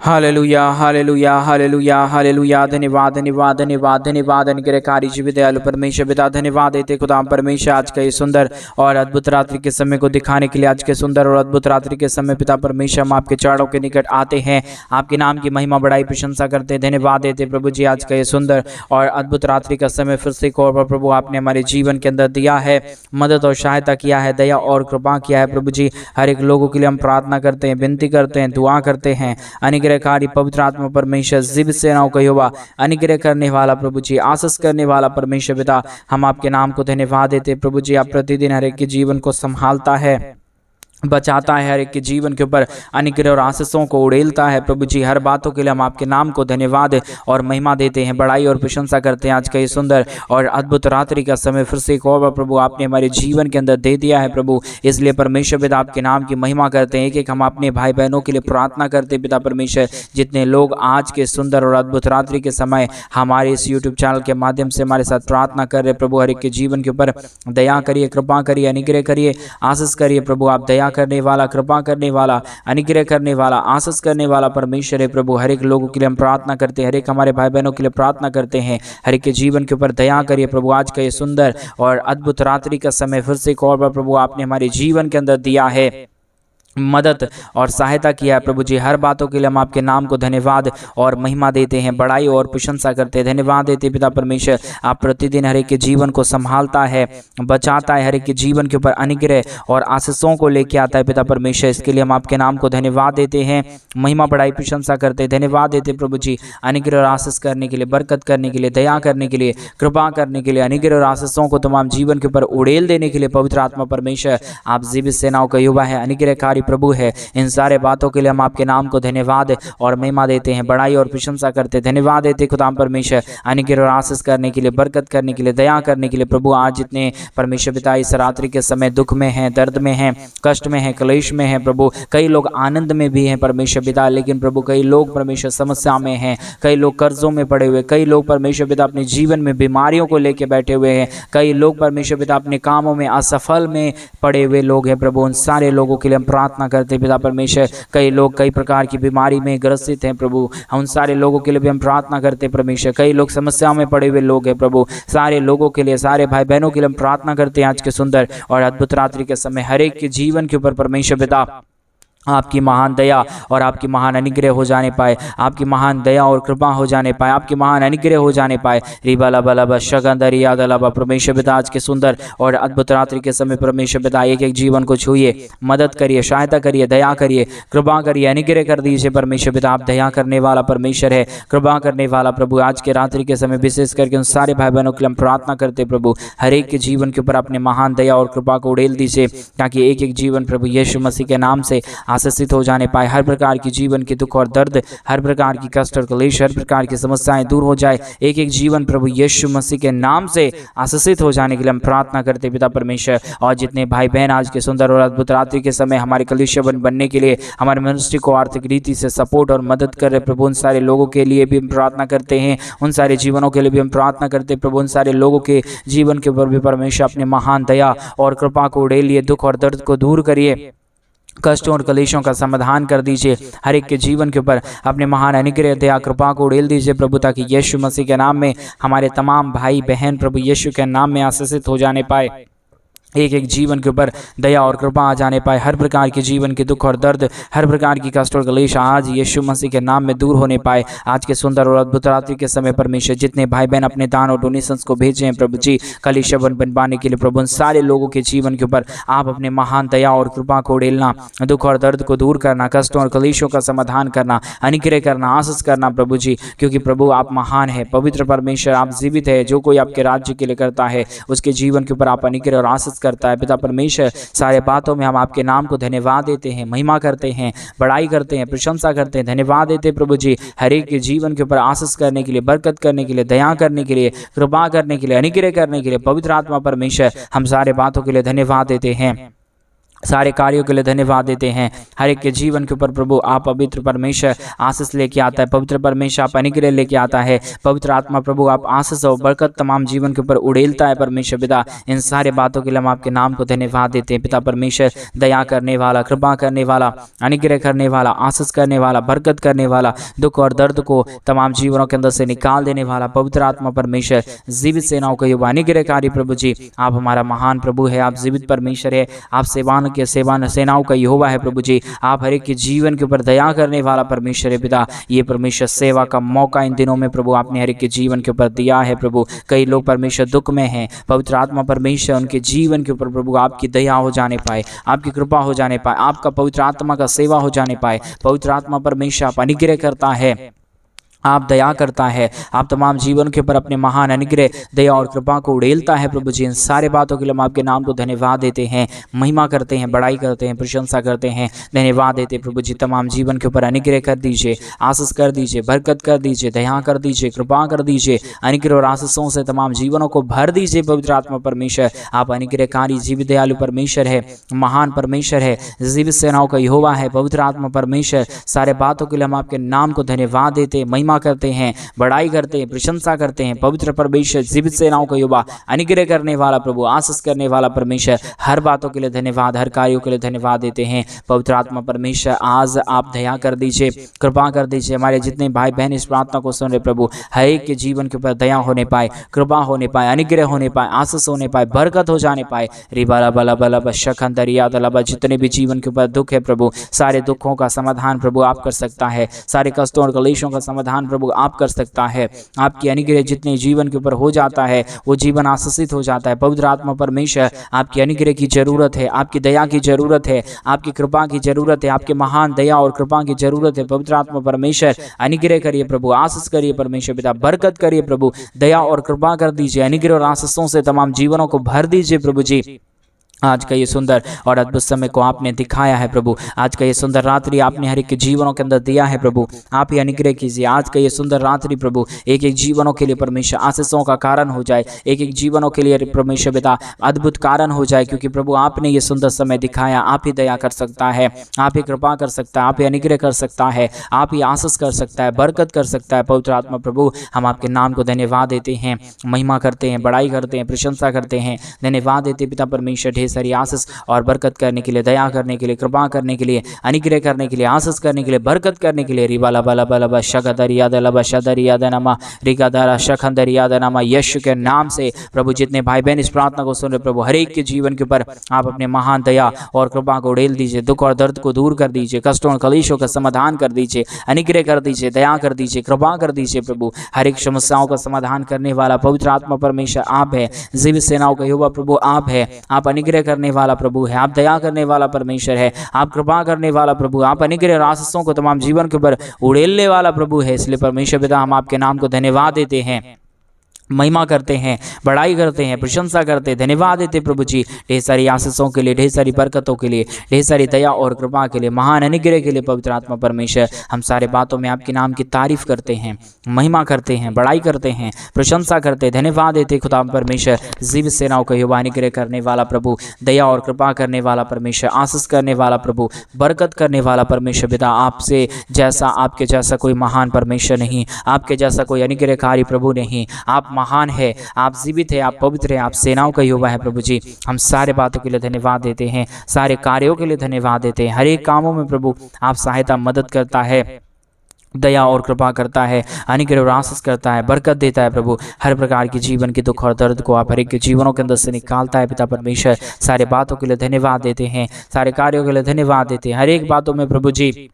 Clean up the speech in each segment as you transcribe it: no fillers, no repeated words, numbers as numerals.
Hallelujah hallelujah hallelujah hallelujah. धन्यवाद धन्यवाद धन्यवाद धन्यवाद। अनुग्रहकारी जीवित दयालु परमेश्वर पिता, धन्यवाद देते खुदा परमेश्वर आज का ये सुंदर और अद्भुत रात्रि के समय को दिखाने के लिए। आज के सुंदर और अद्भुत रात्रि के समय पिता परमेश्वर हम आपके चरणों के निकट आते हैं, आपके नाम की महिमा बढ़ाई प्रशंसा करते हैं। धन्यवाद देते प्रभु जी आज का ये सुंदर और अद्भुत रात्रि का समय फिर से एक और बार प्रभु आपने हमारे जीवन के अंदर दिया है, मदद और सहायता किया है, दया और कृपा किया है प्रभु जी। हर एक लोगों के लिए हम प्रार्थना करते हैं, विनती करते हैं, दुआ करते हैं। अनुग्रहकारी पवित्र आत्मा परमेश्वर, जीवित सेनाओं का यहोवा, अनुग्रह करने वाला प्रभु जी, आशीष करने वाला परमेश्वर पिता, हम आपके नाम को धन्यवाद देते प्रभु जी। आप प्रतिदिन हर एक के जीवन को संभालता है, बचाता है, हर एक के जीवन के ऊपर अनुग्रह और आशीषों को उड़ेलता है प्रभु जी। हर बातों के लिए हम आपके नाम को धन्यवाद और महिमा देते हैं, बड़ाई और प्रशंसा करते हैं। आज का ये सुंदर और अद्भुत रात्रि का समय फिर से एक और बार प्रभु आपने हमारे जीवन के अंदर दे दिया है प्रभु, इसलिए परमेश्वर पिता आपके नाम की महिमा करते हैं। एक एक हम अपने भाई बहनों के लिए प्रार्थना करते हैं पिता परमेश्वर, जितने लोग आज के सुंदर और अद्भुत रात्रि के समय हमारे इस यूट्यूब चैनल के माध्यम से हमारे साथ प्रार्थना कर रहे प्रभु, हर एक के जीवन के ऊपर दया करिए, कृपा करिए, अनुग्रह करिए, आशीष करिए प्रभु। आप दया करने वाला, कृपा करने वाला, अनुग्रह करने वाला, आशीष करने वाला परमेश्वर है प्रभु। हर एक लोगों के लिए हम प्रार्थना करते हैं, हर एक हमारे भाई बहनों के लिए प्रार्थना करते हैं, हर एक के जीवन के ऊपर दया करिए प्रभु। आज का ये सुंदर और अद्भुत रात्रि का समय फिर से एक और बार प्रभु आपने हमारे जीवन के अंदर दिया है, मदद और सहायता किया है प्रभु जी। हर बातों के लिए हम आपके नाम को धन्यवाद और महिमा देते हैं, बड़ाई और प्रशंसा करते हैं। धन्यवाद देते पिता परमेश्वर, आप प्रतिदिन हर एक के जीवन को संभालता है, बचाता है, हर एक के जीवन के ऊपर अनुग्रह और आशीषों को लेके आता है पिता परमेश्वर। इसके लिए हम आपके नाम को धन्यवाद देते हैं, महिमा बड़ाई प्रशंसा करते हैं। धन्यवाद देते प्रभु जी अनुग्रह और आशीष करने के लिए, बरकत करने के लिए, दया करने के लिए, कृपा करने के लिए, अनुग्रह और आशीषों को तमाम जीवन के ऊपर उड़ेल देने के लिए। पवित्र आत्मा परमेश्वर आप जीवित सेनाओं का युवा है, अनुग्रहकारी प्रभु है। इन सारे बातों के लिए हम आपके नाम को धन्यवाद और महिमा देते हैं, बड़ाई और प्रशंसा करते हैं। धन्यवाद देते खुदा परमेश्वर अनुग्रह और आशीष करने के लिए, बरकत करने के लिए, दया करने के लिए प्रभु। आज जितने परमेश्वर पिता इस रात्रि के समय दुख में हैं, दर्द में हैं, कष्ट में हैं, क्लेश में हैं प्रभु, कई लोग आनंद में भी हैं परमेश्वर पिता, लेकिन प्रभु कई लोग परमेश्वर समस्या में हैं, कई लोग कर्जों में पड़े हुए, कई लोग परमेश्वर पिता अपने जीवन में बीमारियों को लेकर बैठे हुए हैं, कई लोग परमेश्वर पिता अपने कामों में असफल में पड़े हुए लोग हैं प्रभु। उन सारे लोगों के लिए हम प्रार्थना करते पिता परमेश्वर। कई लोग कई प्रकार की बीमारी में ग्रसित हैं प्रभु, उन सारे लोगों के लिए भी हम प्रार्थना करते परमेश्वर। कई लोग समस्याओं में पड़े हुए लोग हैं प्रभु, सारे लोगों के लिए, सारे भाई बहनों के लिए हम प्रार्थना करते हैं। आज के सुंदर और अद्भुत रात्रि के समय हर एक के जीवन के ऊपर परमेश्वर पिता आपकी महान दया और आपकी महान अनुग्रह हो जाने पाए, आपकी महान दया और कृपा हो जाने पाए, आपकी महान अनुग्रह हो जाने पाए। रिबाला बला शगंदर यादलाबा परमेश्वर पिता आज के सुंदर और अद्भुत रात्रि के समय परमेश्वर पिता एक एक जीवन को छूइए, मदद करिए, सहायता करिए, दया करिए, कृपा करिए, अनुग्रह कर दीजिए परमेश्वर पिता। आप दया करने वाला परमेश्वर है, कृपा करने वाला प्रभु। आज के रात्रि के समय विशेष करके उन सारे भाई बहनों के लिए हम प्रार्थना करते प्रभु, हर एक के जीवन के ऊपर अपने महान दया और कृपा को उड़ेल दीजिए, ताकि एक एक जीवन प्रभु यीशु मसीह के नाम से आशीषित हो जाने पाए। हर प्रकार की जीवन की दुख और दर्द, हर प्रकार की कष्ट और क्लेश, हर प्रकार की समस्याएं दूर हो जाए। एक एक जीवन प्रभु यीशु मसीह के नाम से आशीषित हो जाने के लिए हम प्रार्थना करते पिता परमेश्वर। और जितने भाई बहन आज के सुंदर और अद्भुत रात्रि के समय हमारे कलीसिया बनने के लिए, हमारे मिनिस्ट्री को आर्थिक रीति से सपोर्ट और मदद कर रहे प्रभु, उन सारे लोगों के लिए भी हम प्रार्थना करते हैं, उन सारे जीवनों के लिए भी हम प्रार्थना करते प्रभु। उन सारे लोगों के जीवन के ऊपर भी परमेश्वर अपने महान दया और कृपा को उड़ेलिए, दुख और दर्द को दूर करिए, कष्टों और कलेशों का समाधान कर दीजिए। हर एक के जीवन के ऊपर अपने महान अनुग्रह दया कृपा को उड़ेल दीजिए प्रभु, ताकि यीशु मसीह के नाम में हमारे तमाम भाई बहन प्रभु यीशु के नाम में आशीषित हो जाने पाए। एक एक जीवन के ऊपर दया और कृपा आ जाने पाए। हर प्रकार के जीवन के दुख और दर्द, हर प्रकार की कष्ट और क्लेश आज यीशु मसीह के नाम में दूर होने पाए। आज के सुंदर और अद्भुत रात्रि के समय परमेश्वर जितने भाई बहन अपने दान और डोनेशंस को भेजे हैं प्रभु जी कलीसिया बनवाने के लिए प्रभु, उन सारे लोगों के जीवन के ऊपर आप अपने महान दया और कृपा को उड़ेलना, दुख और दर्द को दूर करना, कष्टों और क्लेशों का समाधान करना, अनुग्रह करना, आशीष करना प्रभु जी, क्योंकि प्रभु आप महान है, पवित्र परमेश्वर, आप जीवित है। जो कोई आपके राज्य के लिए करता है उसके जीवन के ऊपर आप अनुग्रह और आशीष करता है पिता परमेश्वर। सारे बातों में हम आपके नाम को धन्यवाद देते हैं, महिमा करते हैं, बड़ाई करते हैं, प्रशंसा करते हैं। धन्यवाद देते प्रभु जी हर एक के जीवन के ऊपर आशीष करने के लिए, बरकत करने के लिए, दया करने के लिए, कृपा करने के लिए, अनुग्रह करने के लिए। पवित्र आत्मा परमेश्वर हम सारे बातों के लिए धन्यवाद देते हैं सारे कार्यों के लिए धन्यवाद देते हैं। हर एक के जीवन के ऊपर प्रभु आप पवित्र परमेश्वर आशीष लेके आता है, पवित्र परमेश्वर आप अनुग्रह लेके आता है, पवित्र आत्मा प्रभु आप आशीष और बरकत तमाम जीवन के ऊपर उड़ेलता है परमेश्वर पिता। इन सारे बातों के लिए हम आपके नाम को धन्यवाद देते हैं पिता परमेश्वर। दया करने वाला, कृपा करने वाला, अनुग्रह करने वाला, आशीष करने वाला, बरकत करने वाला, दुख और दर्द को तमाम जीवनों के अंदर से निकाल देने वाला पवित्र आत्मा परमेश्वर, जीवित सेनाओं का युवा अनुग्रहकारी प्रभु जी, आप हमारा महान प्रभु है, आप जीवित परमेश्वर है, आप सेनाओं का यहोवा है प्रभु जी। आप हर एक के जीवन के ऊपर दया करने वाला परमेश्वर है पिता। ये परमेश्वर सेवा का मौका इन दिनों में प्रभु आपने हर एक के जीवन के ऊपर दिया है प्रभु। कई लोग परमेश्वर दुख में हैं, पवित्र आत्मा परमेश्वर उनके जीवन के ऊपर प्रभु आपकी दया हो जाने पाए, आपकी कृपा हो जाने पाए, आपका पवित्र आत्मा का सेवा हो जाने पाए। पवित्र आत्मा परमेश्वर आप अनुग्रह करता है, आप दया करता है, आप तमाम जीवन के ऊपर अपने महान अनुग्रह, दया और कृपा को उड़ेलता है प्रभु जी। इन सारे बातों के लिए हम आपके नाम को धन्यवाद देते हैं, महिमा करते हैं, बड़ाई करते हैं, प्रशंसा करते हैं, धन्यवाद देते प्रभु जी। तमाम जीवन के ऊपर अनुग्रह कर दीजिए, आशीष कर दीजिए, बरकत कर दीजिए, दया कर दीजिए, कृपा कर दीजिए, अनुग्रह और आशीषों से तमाम जीवनों को भर दीजिए पवित्र आत्मा परमेश्वर। आप अनुग्रहकारी जीवित दयालु परमेश्वर है, महान परमेश्वर है, जीवित सेनाओं का यहोवा है पवित्र आत्मा परमेश्वर। सारे बातों के लिए हम आपके नाम को धन्यवाद देते हैं, महिमा करते हैं, बड़ाई करते हैं, प्रशंसा करते हैं पवित्र परमेश्वर, जीवित सेनाओं का युवा, अनुग्रह करने वाला प्रभु, आशीष करने वाला परमेश्वर। हर बातों के लिए धन्यवाद, हर कार्यों के लिए धन्यवाद देते हैं पवित्र आत्मा परमेश्वर। आज आप दया कर दीजिए, कृपा कर दीजिए। हमारे जितने भाई बहन इस प्रार्थना को सुन रहे प्रभु, हर एक के जीवन के ऊपर दया होने पाए, कृपा होने पाए, अनुग्रह होने पाए, आशीष होने पाए, बरकत हो जाने पाए। रिबाला बला बला बशखन दरिया दलबा, जितने भी जीवन के ऊपर दुख है प्रभु, सारे दुखों का समाधान प्रभु आप कर सकता है, सारे कष्टों और क्लेशों का समाधान प्रभु आप कर सकता है। आपकी अनुग्रह जितने जीवन के ऊपर हो जाता है वो जीवन आशीषित हो जाता है पवित्र आत्मा परमेश्वर। आपकी अनुग्रह की जरूरत है, आपकी दया की जरूरत है, आपकी कृपा की जरूरत है, आपके महान दया और कृपा की जरूरत है पवित्र आत्मा परमेश्वर। अनुग्रह करिए प्रभु, आशीष करिए परमेश्वर पिता, बरकत करिए प्रभु, दया और कृपा कर दीजिए, अनुग्रह और आशीषों से तमाम जीवनों को भर दीजिए प्रभु जी। आज का ये सुंदर और अद्भुत समय को आपने दिखाया है प्रभु, आज का ये सुंदर रात्रि आपने हर एक के जीवनों के अंदर दिया है प्रभु, आप ही अनुग्रह कीजिए। आज का ये सुंदर रात्रि प्रभु एक एक जीवनों के लिए परमेश्वर आशीषों का कारण हो जाए, एक एक जीवनों के लिए परमेश्वर पिता अद्भुत कारण हो जाए, क्योंकि प्रभु आपने ये सुंदर समय दिखाया। आप ही दया कर सकता है, आप ही कृपा कर सकता है, आप ही अनुग्रह कर सकता है, आप ही आशीष कर सकता है, बरकत कर सकता है पवित्र आत्मा प्रभु। हम आपके नाम को धन्यवाद देते हैं, महिमा करते हैं, बड़ाई करते हैं, प्रशंसा करते हैं, धन्यवाद देते पिता परमेश्वर। ढेर सारी आशीष और बरकत करने के लिए, दया करने के लिए, कृपा करने के लिए, अनुग्रह करने के लिए, आशीष करने के लिए, बरकत करने के लिए। रिबाला बला बला बा शगदरिया दलबा शदरिया दनमा रिगादारा शखंदरिया दनमा। यीशु के नाम से प्रभु जितने भाई बहन इस प्रार्थना को सुन रहे प्रभु, हर एक के जीवन के ऊपर आप अपने महान दया और कृपा को उड़ेल दीजिए, दुख और दर्द को दूर कर दीजिए, कष्टों और क्लेशों का समाधान कर दीजिए, अनुग्रह कर दीजिए, दया कर दीजिए, कृपा कर दीजिए प्रभु। हर एक समस्याओं का समाधान करने वाला पवित्र आत्मा परमेश्वर आप है, जीवित सेनाओं का यहोवा प्रभु आप है, आप अनुग्रह करने वाला प्रभु है, आप दया करने वाला परमेश्वर है, आप कृपा करने वाला प्रभु, आप अनुग्रह और आशीषों को तमाम जीवन के ऊपर उड़ेलने वाला प्रभु है। इसलिए परमेश्वर पिता हम आपके नाम को धन्यवाद देते हैं, महिमा करते हैं, बड़ाई करते हैं, प्रशंसा करते हैं, धन्यवाद देते प्रभु जी। ढेर सारी आशीषों के लिए, ढेर सारी बरकतों के लिए, ढेर सारी दया और कृपा के लिए, महान अनुग्रह के लिए पवित्र आत्मा परमेश्वर। हम सारे बातों में आपके नाम की तारीफ करते हैं, महिमा करते हैं, बड़ाई करते हैं, प्रशंसा करते हैं, धन्यवाद देते खुदा परमेश्वर। जीवित सेनाओं का युवा अनुग्रह करने वाला प्रभु, दया और कृपा करने वाला परमेश्वर, आशीष करने वाला प्रभु, बरकत करने वाला परमेश्वर पिता। आपसे जैसा, आपके जैसा कोई महान परमेश्वर नहीं, आपके जैसा कोई अनुग्रहकारी प्रभु नहीं। आप महान है, आप जीवित है, आप पवित्र है, आप सेनाओं का यहोवा है प्रभु जी। हम सारे बातों के लिए धन्यवाद देते हैं, सारे कार्यों के लिए धन्यवाद देते हैं। हर एक कामों में प्रभु आप सहायता मदद करता है, दया और कृपा करता है, अनुग्रह और आशीष करता है, बरकत देता है प्रभु। हर प्रकार की जीवन के दुख और दर्द को आप हर एक के जीवनों के अंदर से निकालता है पिता परमेश्वर। सारे बातों के लिए धन्यवाद देते हैं, सारे कार्यों के लिए धन्यवाद देते हैं। हर एक बातों में प्रभु जी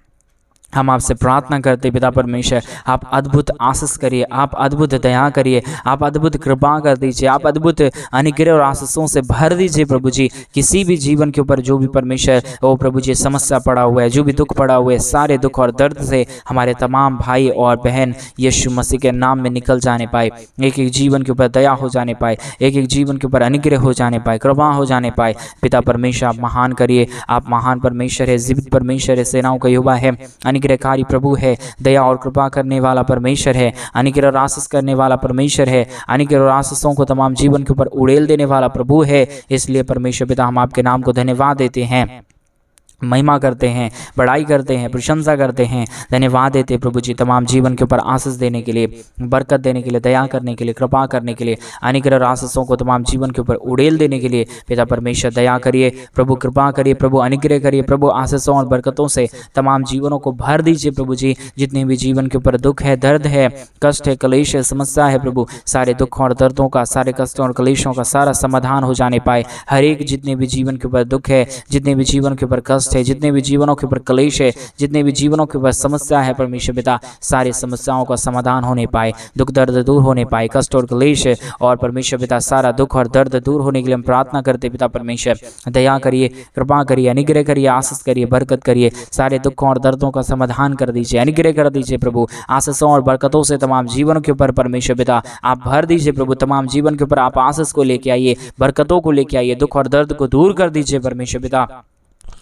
हम आपसे प्रार्थना करते पिता परमेश्वर, आप अद्भुत आशीष करिए, आप अद्भुत दया करिए, आप अद्भुत कृपा कर दीजिए, आप अद्भुत अनुग्रह और आशीषों से भर दीजिए प्रभु जी। किसी भी जीवन के ऊपर जो भी परमेश्वर ओ प्रभु जी समस्या पड़ा हुआ है, जो भी दुख पड़ा हुआ है, सारे दुख और दर्द से हमारे तमाम भाई और बहन यीशु मसीह के नाम में निकल जाने पाए। एक एक जीवन के ऊपर दया हो जाने पाए, एक एक जीवन के ऊपर अनुग्रह हो जाने पाए, कृपा हो जाने पाए पिता परमेश्वर। आप महान करिए, आप महान परमेश्वर है, जीवित परमेश्वर है, सेनाओं का यहोवा है, अनुग्रहकारी प्रभु है, दया और कृपा करने वाला परमेश्वर है, अनुग्रह और आशीष करने वाला परमेश्वर है, अनुग्रह और आशीषों को तमाम जीवन के ऊपर उड़ेल देने वाला प्रभु है। इसलिए परमेश्वर पिता हम आपके नाम को धन्यवाद देते हैं, महिमा करते हैं, बड़ाई करते हैं, प्रशंसा करते हैं, धन्यवाद देते हैं प्रभु जी तमाम जीवन के ऊपर आशीष देने के लिए, बरकत देने के लिए, दया करने के लिए, कृपा करने के लिए, अनुग्रह और आशीषों को तमाम जीवन के ऊपर उड़ेल देने के लिए पिता परमेश्वर दया करिए प्रभु, कृपा करिए प्रभु, अनुग्रह करिए प्रभु, आशीषों और बरकतों से तमाम जीवनों को भर दीजिए प्रभु जी। जितने भी जीवन के ऊपर दुख है, दर्द है, कष्ट है, क्लेश है, समस्या है प्रभु, सारे दुख और दर्दों का, सारे कष्टों और क्लेशों का सारा समाधान हो जाने पाए। हर एक जितने भी जीवन के ऊपर दुख है, जितने भी जीवन के ऊपर कष्ट है, जितने भी जीवनों के ऊपर क्लेश है, जितने भी जीवनों के ऊपर समस्या है परमेश्वर पिता, सारी समस्याओं का समाधान होने पाए, दुख दर्द दूर होने पाए, कष्ट और क्लेश और परमेश्वर पिता सारा दुख और दर्द दूर होने के लिए हम प्रार्थना करते पिता परमेश्वर, दया करिए, कृपा करिए, अनुग्रह करिए, आशीष करिए, बरकत करिए, सारे दुखों और दर्दों का समाधान कर दीजिए, अनुग्रह कर दीजिए प्रभु, आशीषों और बरकतों से तमाम जीवन के ऊपर परमेश्वर पिता आप भर दीजिए प्रभु, तमाम जीवन के ऊपर आप आशीष को लेके आइए, बरकतों को लेके आइए, दुख और दर्द को दूर कर दीजिए परमेश्वर पिता।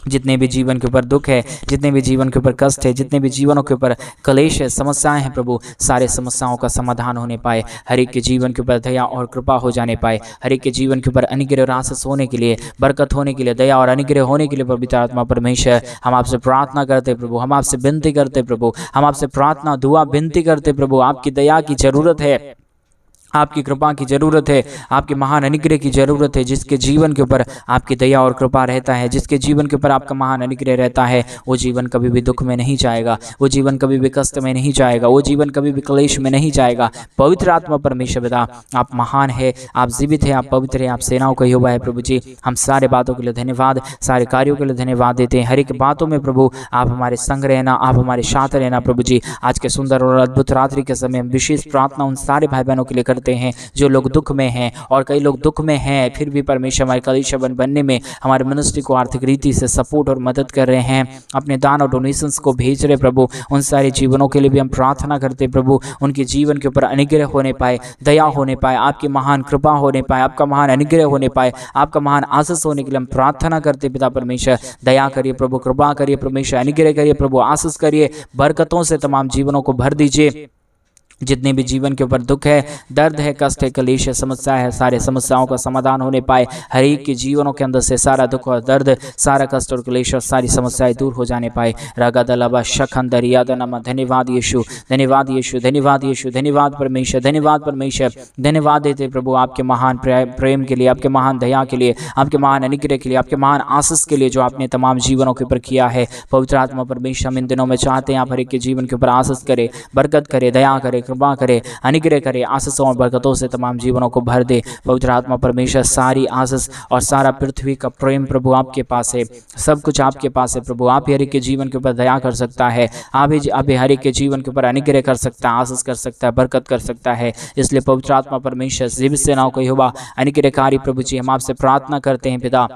जितने भी जीवन के ऊपर दुख है, जितने भी जीवन के ऊपर कष्ट है, जितने भी जीवनों के ऊपर क्लेश है, समस्याएं हैं प्रभु, सारे समस्याओं का समाधान होने पाए, हर एक के जीवन के ऊपर दया और कृपा हो जाने पाए, हर एक के जीवन के ऊपर अनुग्रह और आशीष होने के लिए, बरकत होने के लिए, दया और अनुग्रह होने के लिए पवित्र आत्मा परमेश्वर हम आपसे प्रार्थना करते प्रभु, हम आपसे विनती करते प्रभु, हम आपसे प्रार्थना दुआ विनती करते प्रभु। आपकी दया की जरूरत है, आपकी कृपा की जरूरत है, आपके महान अनुग्रह की जरूरत है। जिसके जीवन के ऊपर आपकी दया और कृपा रहता है, जिसके जीवन के ऊपर आपका महान अनुग्रह रहता है, वो जीवन कभी भी दुख में नहीं जाएगा, वो जीवन कभी भी कष्ट में नहीं जाएगा, वो जीवन कभी भी क्लेश में नहीं जाएगा। पवित्र आत्मा परमेश्वर पिता आप महान है, आप जीवित है, आप पवित्र है, आप सेनाओं का यहोवा है प्रभु जी। हम सारे बातों के लिए धन्यवाद, सारे कार्यों के लिए धन्यवाद देते हैं। हर एक बातों में प्रभु आप हमारे संग रहना, आप हमारे साथ रहना प्रभु जी। आज के सुंदर और अद्भुत रात्रि के समय हम विशेष प्रार्थना उन सारे भाई बहनों के लिए करते हैं जो लोग दुख में हैं, और कई लोग दुख में हैं फिर भी परमेश्वर हमारे कलीसिया बनने में हमारे मिनिस्ट्री को आर्थिक रीति से सपोर्ट और मदद कर रहे हैं, अपने दान और डोनेशंस को भेज रहे प्रभु। उन सारे जीवनों के लिए भी हम प्रार्थना करते प्रभु, उनके जीवन के ऊपर अनुग्रह होने पाए, दया होने पाए, आपकी महान कृपा होने पाए, आपका महान अनुग्रह होने पाए, आपका महान आशीष होने के लिए हम प्रार्थना करते पिता परमेश्वर। दया करिए प्रभु, कृपा करिए परमेश्वर, अनुग्रह करिए प्रभु, आशीष करिए, बरकतों से तमाम जीवनों को भर दीजिए। जितने भी जीवन के ऊपर दुख है, दर्द है, कष्ट है, क्लेश है, समस्या है, सारे समस्याओं का समाधान होने पाए, हर एक के जीवनों के अंदर से सारा दुख और दर्द, सारा कष्ट और क्लेश और सारी समस्याएं दूर हो जाने पाए। रगदलबा शखंदर यादनमा, धन्यवाद यीशु, धन्यवाद यीशु, धन्यवाद यीशु, धन्यवाद परमेश्वर, धन्यवाद परमेश्वर, धन्यवाद देते प्रभु आपके महान प्रेम के लिए, आपके महान दया के लिए, आपके महान अनुग्रह के लिए, आपके महान आशीष के लिए जो आपने तमाम जीवनों के ऊपर किया है। पवित्र आत्मा परमेश्वर हम इन दिनों में चाहते हैं आप हर एक के जीवन के ऊपर आशीष करे, बरकत करे, दया करे, कृपा करे, अनुग्रह करे, आशीषों और बरकतों से तमाम जीवनों को भर दे। पवित्र आत्मा परमेश्वर सारी आशीष और सारा पृथ्वी का प्रेम प्रभु आपके पास है, सब कुछ आपके पास है प्रभु। आप हर एक के जीवन के ऊपर दया कर सकता है, आप हर एक के जीवन के ऊपर अनुग्रह कर सकता है, आशीष कर सकता है, बरकत कर सकता है। इसलिए पवित्र आत्मा परमेश्वर जीवित सेनाओं का यहोवा अनुग्रहकारी प्रभु जी हम आपसे प्रार्थना करते हैं पिता,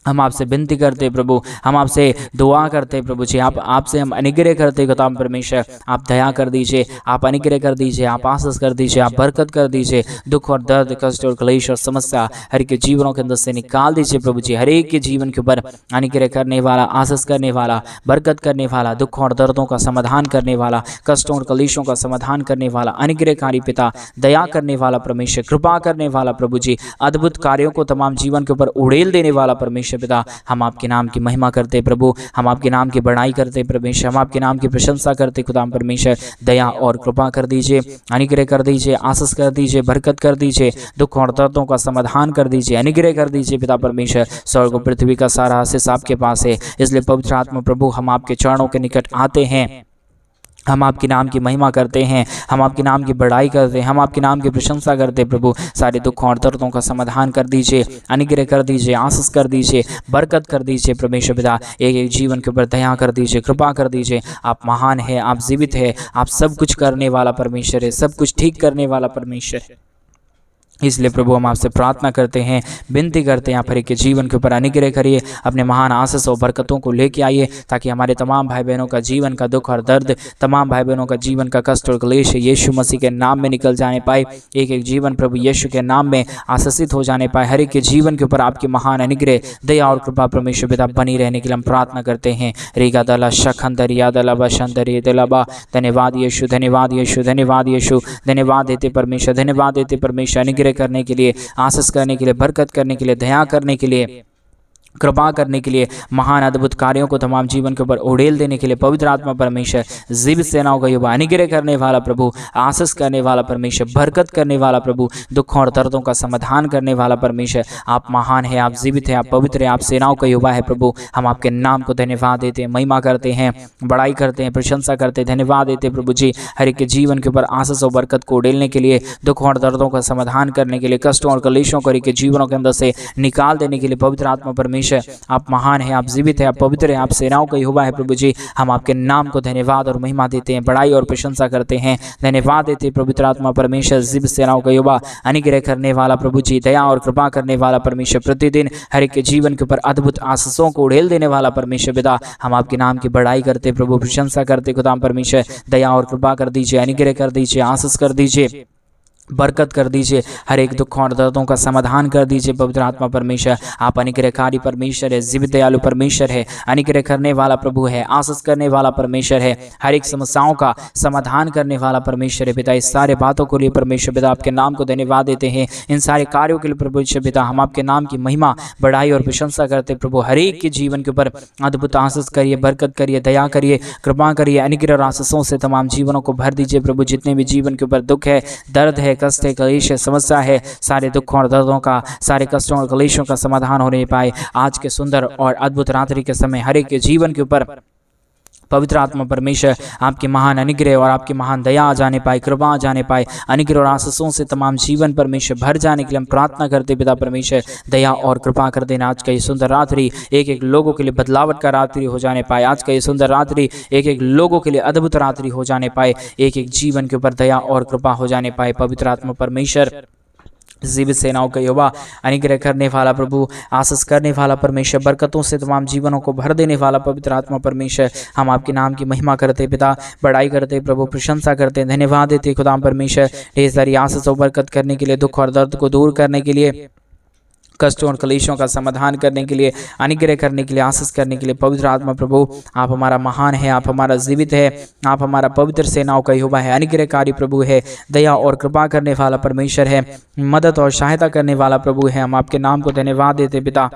हम आपसे विनती करते प्रभु, हम आपसे दुआ करते प्रभु जी, आपसे हम अनुग्रह करते खुदा परमेश्वर। आप दया कर दीजिए, आप अनुग्रह कर दीजिए, आप आशीष कर दीजिए, आप बरकत कर दीजिए, दुख और दर्द, कष्ट और क्लेश और समस्या हर एक के जीवनों के अंदर से निकाल दीजिए प्रभु जी। हर एक के जीवन के ऊपर अनुग्रह करने वाला, आशीष करने वाला, बरकत करने वाला, दुख और दर्दों का समाधान करने वाला, कष्टों और क्लेशों का समाधान करने वाला, अनुग्रहकारी पिता, दया करने वाला परमेश्वर, कृपा करने वाला प्रभु जी, अद्भुत कार्यों को तमाम जीवन के ऊपर उड़ेल देने वाला परमेश्वर पिता। हम आपके नाम की महिमा करते प्रभु, हम आपके नाम की बड़ाई करते परमेश्वर, हम आपके नाम की प्रशंसा करते खुदा परमेश्वर। दया और कृपा कर दीजिए, अनुग्रह कर दीजिए, आशीष कर दीजिए, बरकत कर दीजिए, दुख और दर्दों का समाधान कर दीजिए, अनुग्रह कर दीजिए पिता परमेश्वर। स्वर्ग और पृथ्वी का सारा आशीष आपके पास है। इसलिए पवित्र आत्मा प्रभु हम आपके चरणों के निकट आते हैं, हम आपके नाम की महिमा करते हैं, हम आपके नाम की बड़ाई करते हैं, हम आपके नाम की प्रशंसा करते हैं प्रभु। सारे दुखों और दर्दों का समाधान कर दीजिए, अनुग्रह कर दीजिए, आशीष कर दीजिए, बरकत कर दीजिए परमेश्वर पिता। एक एक जीवन के ऊपर दया कर दीजिए, कृपा कर दीजिए। आप महान है, आप जीवित है, आप सब कुछ करने वाला परमेश्वर है, सब कुछ ठीक करने वाला परमेश्वर है। इसलिए प्रभु हम आपसे प्रार्थना करते हैं, विनती करते हैं, आप हर एक के जीवन के ऊपर अनुग्रह करिए, अपने महान आशीष और बरकतों को लेके आइए, ताकि हमारे तमाम भाई बहनों का जीवन का दुख और दर्द, तमाम भाई बहनों का जीवन का कष्ट और क्लेश यीशु मसीह के नाम में निकल जाने पाए। एक एक जीवन प्रभु यीशु के नाम में आशीषित हो जाने पाए। हर एक के जीवन के ऊपर आपकी महान अनुग्रह, दया और कृपा परमेश्वर पिता बनी रहने के लिए हम प्रार्थना करते हैं। रेगा दला शखंदरिया दला बशंदरी दलाबा। धन्यवाद यीशु, धन्यवाद यीशु, धन्यवाद यीशु, धन्यवाद देते परमेश्वर, धन्यवाद देते परमेश्वर, अनुग्रह करने के लिए, आशीष करने के लिए, बरकत करने के लिए, दया करने के लिए, कृपा करने के लिए, महान अद्भुत कार्यों को तमाम जीवन के ऊपर उड़ेल देने के लिए पवित्र आत्मा परमेश्वर, जीवित सेनाओं का युवा, अनुग्रह करने वाला प्रभु, आशीष करने वाला परमेश्वर, बरकत करने वाला प्रभु, दुखों और दर्दों का समाधान करने वाला परमेश्वर, आप महान है, आप जीवित हैं, आप पवित्र हैं, आप सेनाओं का युवा है प्रभु। हम आपके नाम को धन्यवाद देते हैं, महिमा करते हैं, बड़ाई करते हैं, प्रशंसा करते हैं, धन्यवाद देते हैं प्रभु जी, हर एक के जीवन के ऊपर आशीष और बरकत को उड़ेलने के लिए, दुखों और दर्दों का समाधान करने के लिए, कष्टों और कलेशों को हर एक के जीवनों के अंदर से निकाल देने के लिए पवित्र आत्मा परमेश्वर, आप महान है, आप जीवित है, आप पवित्र है, आप सेनाओं का यहोवा है प्रभु जी। हम आपके नाम को धन्यवाद और महिमा देते हैं, बड़ाई और प्रशंसा करते हैं, धन्यवाद देते हैं पवित्र आत्मा परमेश्वर, जीवित सेनाओं का यहोवा, अनुग्रह करने वाला प्रभु जी, दया और कृपा करने वाला परमेश्वर, प्रतिदिन हर एक के जीवन के ऊपर अद्भुत आशीषों को उड़ेल देने वाला परमेश्वर पिता, हम आपके नाम की बड़ाई करते प्रभु, प्रशंसा करते खुदाम परमेश्वर, दया और कृपा कर दीजिए, अनुग्रह कर दीजिए, आशीष कर दीजिए, बरकत कर दीजिए, हर एक दुखों और दर्दों का समाधान कर दीजिए पवित्र आत्मा परमेश्वर। आप अनुग्रहकारी परमेश्वर है, जीवित दयालु परमेश्वर है, अनुग्रह करने वाला प्रभु है, आशीष करने वाला परमेश्वर है, हर एक समस्याओं का समाधान करने वाला परमेश्वर है पिता। इस सारे बातों को लिए परमेश्वर पिता आपके नाम को धन्यवाद देते हैं, इन सारे कार्यों के लिए परमेश्वर पिता हम आपके नाम की महिमा, बड़ाई और प्रशंसा करते प्रभु। हर एक के जीवन के ऊपर अद्भुत आशीष करिए, बरकत करिए, दया करिए, कृपा करिए, अनुग्रह और आशीषों से तमाम जीवनों को भर दीजिए प्रभु। जितने भी जीवन के ऊपर दुख है, दर्द है, कष्ट है, कलेश है, समस्या है, सारे दुखों और दर्दों का, सारे कष्टों और कलेशों का समाधान होने पाए आज के सुंदर और अद्भुत रात्रि के समय हर एक के जीवन के ऊपर पवित्र आत्मा परमेश्वर आपकी महान अनुग्रह और आपकी महान दया आ जाने पाए, कृपा आ जाने पाए, अनुग्रह और आशीषों से तमाम जीवन परमेश्वर भर जाने के लिए हम प्रार्थना करते पिता परमेश्वर, दया और कृपा कर देना। आज का ये सुंदर रात्रि एक एक लोगों के लिए बदलावट का रात्रि हो जाने पाए, आज का ये सुंदर रात्रि एक एक लोगों के लिए अद्भुत रात्रि हो जाने पाए, एक एक जीवन के ऊपर दया और कृपा हो जाने पाए पवित्र आत्मा परमेश्वर, जीवित सेनाओं का यहोवा, अनुग्रह करने वाला प्रभु, आशीष करने वाला परमेश्वर, बरकतों से तमाम जीवनों को भर देने वाला पवित्र आत्मा परमेश्वर। हम आपके नाम की महिमा करते पिता, बड़ाई करते प्रभु, प्रशंसा करते, धन्यवाद देते खुदाम परमेश्वर, ढेर सारी आशीष और बरकत करने के लिए, दुख और दर्द को दूर करने के लिए, कष्टों और कलेशों का समाधान करने के लिए, अनुग्रह करने के लिए, आशीष करने के लिए पवित्र आत्मा प्रभु आप हमारा महान है, आप हमारा जीवित है, आप हमारा पवित्र सेनाओं का यहोवा है, अनुग्रहकारी प्रभु है, दया और कृपा करने वाला परमेश्वर है, मदद और सहायता करने वाला प्रभु है। हम आपके नाम को धन्यवाद देते पिता,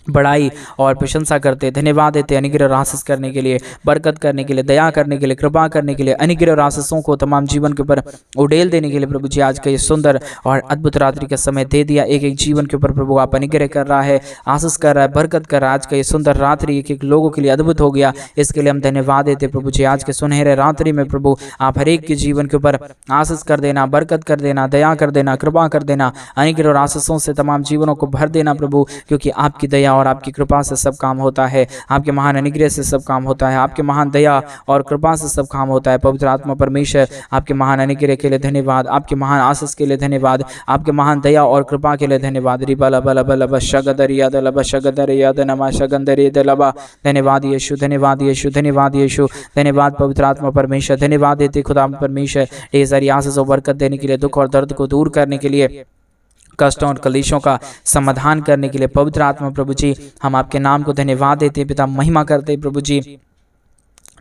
बड़ाई और प्रशंसा करते, धन्यवाद देते अनुग्रह और आशीष करने के लिए, बरकत करने के लिए, दया करने के लिए, कृपा करने के लिए, अनुग्रह और आशीषों को तमाम जीवन के ऊपर उड़ेल देने के लिए प्रभु जी। आज का ये सुंदर और अद्भुत रात्रि का समय दे दिया, एक एक जीवन के ऊपर प्रभु आप अनुग्रह कर रहा है, आशीष कर रहा है, बरकत कर रहा है। आज का ये सुंदर रात्रि एक एक लोगों के लिए अद्भुत हो गया, इसके लिए हम धन्यवाद देते प्रभु जी। आज के सुनहरे रात्रि में प्रभु आप हर एक के जीवन के ऊपर आशीष कर देना, बरकत कर देना, दया कर देना, कृपा कर देना, अनुग्रह और आशीषों से तमाम जीवनों को भर देना प्रभु, क्योंकि आपकी दया और आपकी कृपा से सब काम होता है, आपके महान अनुग्रह से सब काम होता है, आपके महान दया और कृपा से सब काम होता है पवित्र आत्मा परमेश्वर। आपके महान अनुग्रह के लिए धन्यवाद, आपके महान आशीष के लिए धन्यवाद, आपके महान दया और कृपा के लिए धन्यवाद। धन्यवाद यीशु, धन्यवाद यीशु, धन्यवाद यीशु, धन्यवाद पवित्र आत्मा परमेश्वर, धन्यवाद देते खुदा परमेश्वर ढेर सारी आशीष और बरकत देने के लिए, दुख और दर्द को दूर करने के लिए, कष्टों और कलेशों का समाधान करने के लिए पवित्र आत्मा प्रभु जी। हम आपके नाम को धन्यवाद देते पिता, महिमा करते प्रभु जी,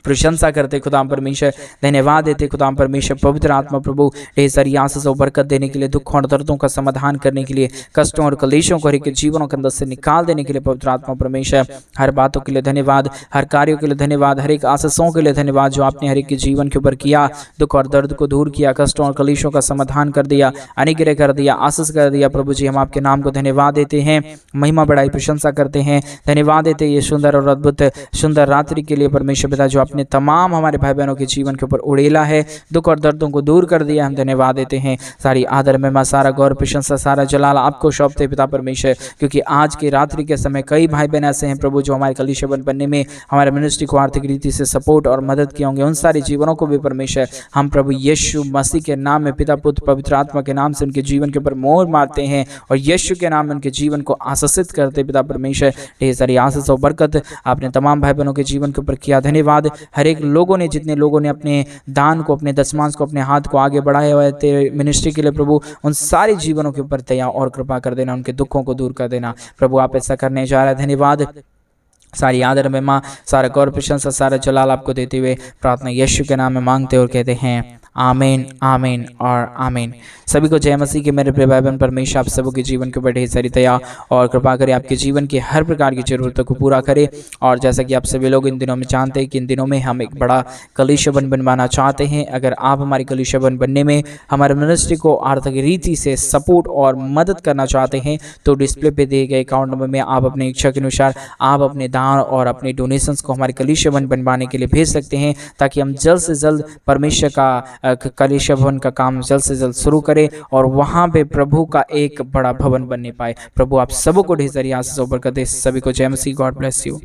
प्रशंसा करते खुदाम परमेश्वर, धन्यवाद देते खुदाम परमेश्वर। पवित्र आत्मा प्रभु ढेर सारी आशीष और बरकत देने के लिए, दुखों और दर्दों का समाधान करने के लिए, कष्टों और कलेशों को हर एक जीवनों के अंदर से निकाल देने के लिए पवित्र आत्मा परमेश्वर। हर बातों के लिए धन्यवाद, हर कार्यों के लिए धन्यवाद, हर एक आशीषों के लिए धन्यवाद जो आपने हर एक के जीवन के ऊपर किया, दुख और दर्द को दूर किया, कष्टों और कलेशों का समाधान कर दिया, अनुग्रह कर दिया, आशीष कर दिया प्रभु जी। हम आपके नाम को धन्यवाद देते हैं, महिमा बड़ाई प्रशंसा करते हैं, धन्यवाद देते ये सुंदर और अद्भुत सुंदर रात्रि के लिए परमेश्वर पिता जो आपने अपने तमाम हमारे भाई बहनों के जीवन के ऊपर उड़ेला है, दुख और दर्दों को दूर कर दिया। हम धन्यवाद देते हैं। सारी आदर में सारा गौर प्रशंसा सारा जलाल आपको सौंपते पिता परमेश्वर, क्योंकि आज की रात्रि के समय कई भाई बहन ऐसे हैं प्रभु जो हमारे कलीसिया बनने में हमारे मिनिस्ट्री को आर्थिक रीति से सपोर्ट और मदद किए होंगे। उन सारे जीवनों को भी परमेश्वर हम प्रभु यीशु मसीह के नाम में पिता पुत्र पवित्र आत्मा के नाम से उनके जीवन के ऊपर मोहर मारते हैं और यीशु के नाम में उनके जीवन को आशीषित करते पिता परमेश्वर। ढेर सारी आशीष और बरकत आपने तमाम भाई बहनों के जीवन के ऊपर किया। धन्यवाद। हर एक लोगों ने, जितने लोगों ने अपने दान को, अपने दशमांश को, अपने हाथ को आगे बढ़ाया हुआ है तेरे मिनिस्ट्री के लिए प्रभु, उन सारे जीवनों के ऊपर दया और कृपा कर देना, उनके दुखों को दूर कर देना प्रभु। आप ऐसा करने जा रहे हैं। धन्यवाद। सारी आदर में माँ, सारा गौर प्रशंसा सारा जलाल आपको देते हुए प्रार्थना यीशु के नाम में मांगते और कहते हैं आमीन, आमीन और आमीन। सभी को जय मसीह के मेरे प्रिय भाई बहन। परमेश्वर आप सबों के जीवन के ऊपर ढेर सारी दया और कृपा करे, आपके जीवन की हर प्रकार की जरूरतों को पूरा करे। और जैसा कि आप सभी लोग इन दिनों में जानते हैं कि इन दिनों में हम एक बड़ा कलीसिया बनवाना चाहते हैं। अगर आप हमारी कलीसिया बनने में हमारे मिनिस्ट्री को आर्थिक रीति से सपोर्ट और मदद करना चाहते हैं तो डिस्प्ले पे दिए गए अकाउंट नंबर में आप अपनी इच्छा के अनुसार आप अपने दान और अपने डोनेशंस को हमारे कलीसिया बनवाने के लिए भेज सकते हैं, ताकि हम जल्द से जल्द परमेश्वर का कलीसिया भवन का काम जल्द से जल्द शुरू करें और वहां पे प्रभु का एक बड़ा भवन बनने पाए। प्रभु आप सबों को ढेर सारी आशीष और बरकत दे। सभी को जय मसीह। God bless you.